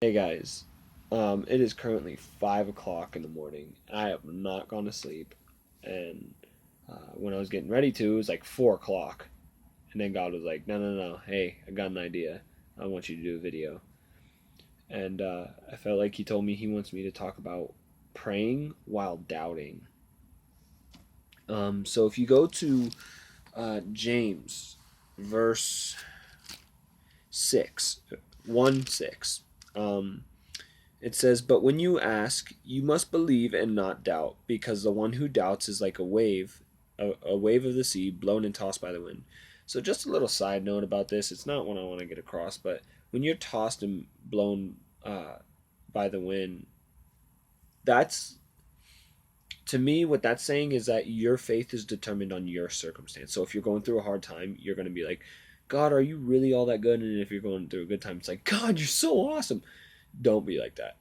Hey guys, it is currently 5 o'clock in the morning. I have not gone to sleep, and when I was getting ready to, it was like 4 o'clock, and then God was like, "No, no, no! Hey, I got an idea. I want you to do a video." And I felt like He told me He wants me to talk about praying while doubting. So if you go to James, verse 6, 1:6. It says, "But when you ask, you must believe and not doubt, because the one who doubts is like a wave of the sea, blown and tossed by the wind." So, just a little side note about this. It's not what I want to get across, but when you're tossed and blown by the wind, that's to me what that's saying is that your faith is determined on your circumstance. So, if you're going through a hard time, you're going to be like, "God, are you really all that good?" And if you're going through a good time, it's like, "God, you're so awesome." Don't be like that.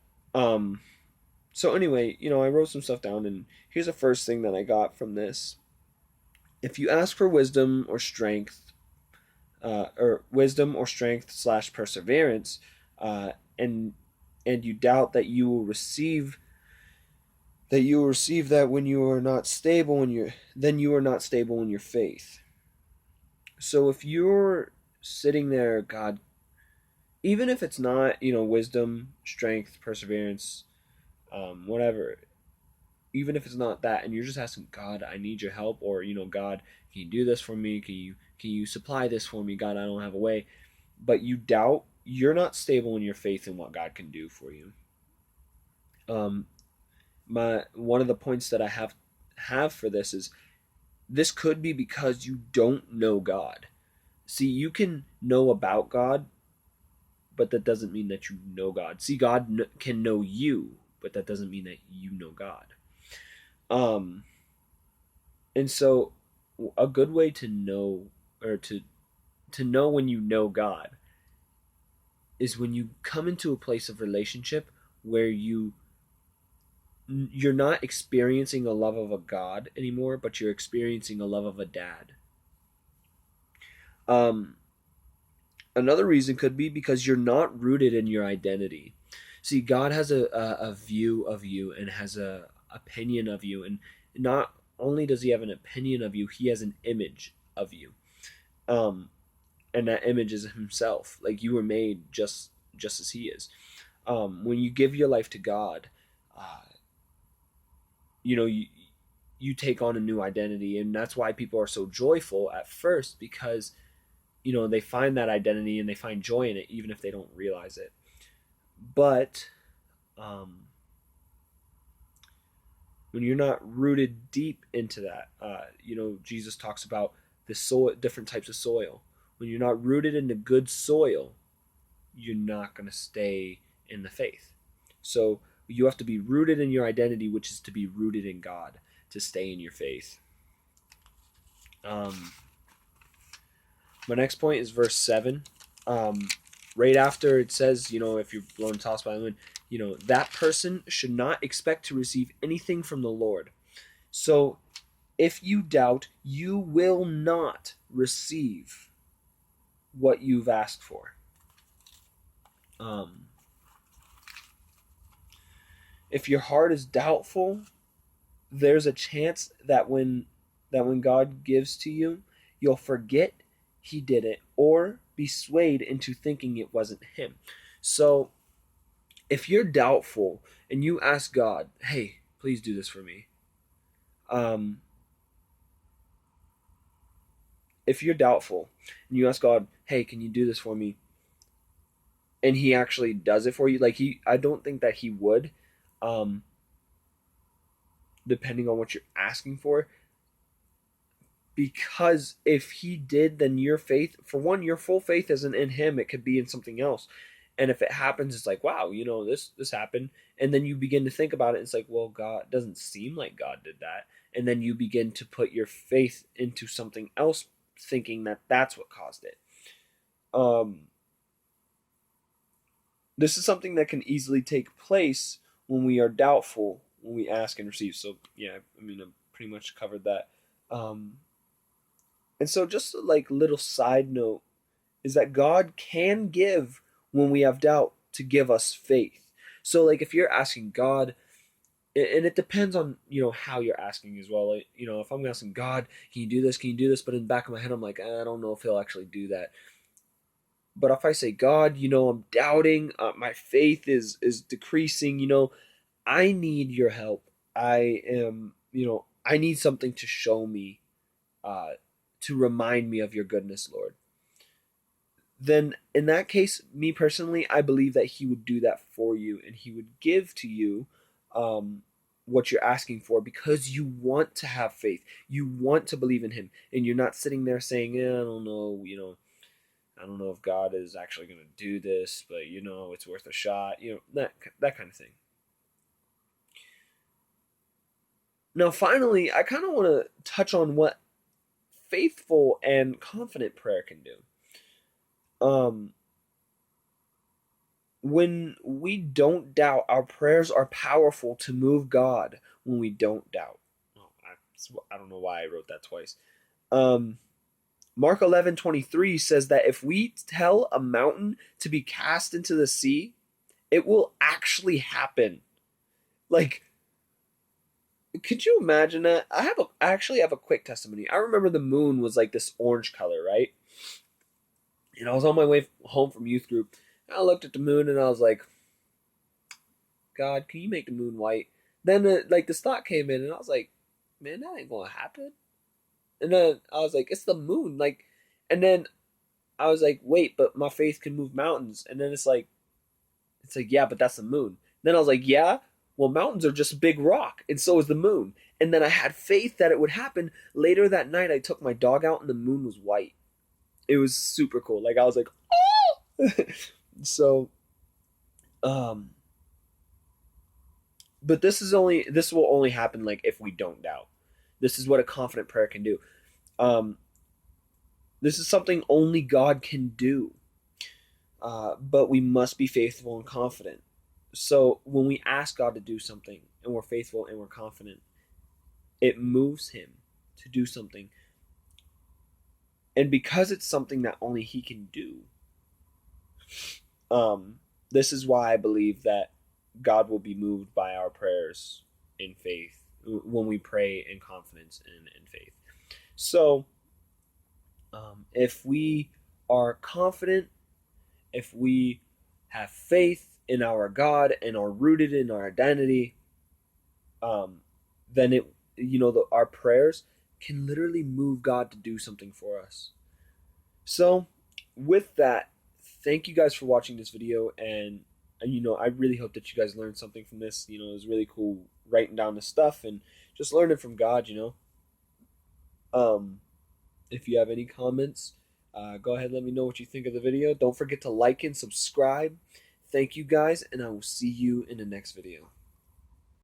So anyway, I wrote some stuff down, and here's the first thing that I got from this. If you ask for wisdom or strength slash perseverance, uh, and you doubt that you will receive that when you are not stable in your then you are not stable in your faith. So if you're sitting there, God, even if it's not wisdom, strength, perseverance, whatever, even if it's not that, and you're just asking God, I need your help, or God, can you do this for me? Can you supply this for me? God, I don't have a way. But you doubt, you're not stable in your faith in what God can do for you. Um, my One of the points that I have for this is this could be because you don't know God. See, you can know about God, but that doesn't mean that you know God. See, God can know you, but that doesn't mean that you know God. Um, and so a good way to know, or to know when you know God, is when you come into a place of relationship where you're not experiencing a love of a God anymore, but you're experiencing a love of a dad. Um Another reason could be because you're not rooted in your identity. See, God has a view of you and has a opinion of you, and not only does he have an opinion of you, he has an image of you. Um and that image is himself. Like, you were made just as he is. When you give your life to God, uh, you know you take on a new identity, and that's why people are so joyful at first, because they find that identity and they find joy in it, even if they don't realize it. But um, when you're not rooted deep into that, Jesus talks about the soil, different types of soil. When you're not rooted in the good soil, you're not going to stay in the faith. So you have to be rooted in your identity, which is to be rooted in God, to stay in your faith. Um, my next point is verse 7. Um, right after it says, if you're blown and tossed by the wind, that person should not expect to receive anything from the Lord. So if you doubt, you will not receive what you've asked for. Um, if your heart is doubtful, there's a chance that when God gives to you, you'll forget he did it, or be swayed into thinking it wasn't him. So if you're doubtful and you ask God, "Hey, please do this for me," um, if you're doubtful and you ask God, "Hey, can you do this for me?" and he actually does it for you, like, I don't think that he would, um, depending on what you're asking for. Because if he did, then your faith, for one, your full faith isn't in him, it could be in something else. And if it happens, it's like, wow, this happened. And then you begin to think about it, it's like, well, God doesn't seem like God did that. And then you begin to put your faith into something else, thinking that that's what caused it. um this is something that can easily take place when we are doubtful, when we ask and receive. So yeah, I mean, I've pretty much covered that. Um and so, just a, like, little side note, is that God can give when we have doubt to give us faith. So like if you're asking God, and it depends on how you're asking as well. Like, if I'm asking God, can you do this? Can you do this? But in the back of my head, I'm like, I don't know if He'll actually do that. But if I say, God, I'm doubting, my faith is decreasing. I need your help. I am, I need something to show me, uh, to remind me of your goodness, Lord. Then in that case, me personally, I believe that He would do that for you, and He would give to you um, what you're asking for, because you want to have faith. You want to believe in Him, and you're not sitting there saying, I don't know, I don't know if God is actually going to do this, but it's worth a shot. That kind of thing. Now, finally, I kind of want to touch on what faithful and confident prayer can do. Um, when we don't doubt, our prayers are powerful to move God when we don't doubt. Oh, I don't know why I wrote that twice. Um, Mark 11:23 says that if we tell a mountain to be cast into the sea, it will actually happen. Like, could you imagine that? I actually have a quick testimony. I remember the moon was like this orange color, right? And I was on my way home from youth group. And I looked at the moon and I was like, God, can you make the moon white? Then like this thought came in and I was like, man, that ain't gonna happen. And then I was like, it's the moon, like. And then I was like, wait, but my faith can move mountains. And then it's like, yeah, but that's the moon. Then I was like, yeah, well, mountains are just a big rock, and so is the moon. And then I had faith that it would happen. Later that night, I took my dog out, and the moon was white. It was super cool. Like, I was like, oh! So, um, but this will only happen like if we don't doubt. This is what a confident prayer can do. Um, this is something only God can do. But we must be faithful and confident. So when we ask God to do something and we're faithful and we're confident, it moves Him to do something. And because it's something that only He can do, this is why I believe that God will be moved by our prayers in faith when we pray in confidence and in faith. So if we are confident, if we have faith in our God and are rooted in our identity, um, then our prayers can literally move God to do something for us. So, with that, thank you guys for watching this video, and I really hope that you guys learned something from this. It was really cool writing down this stuff and just learning from God. If you have any comments, go ahead and let me know what you think of the video. Don't forget to like and subscribe. Thank you guys, and I will see you in the next video.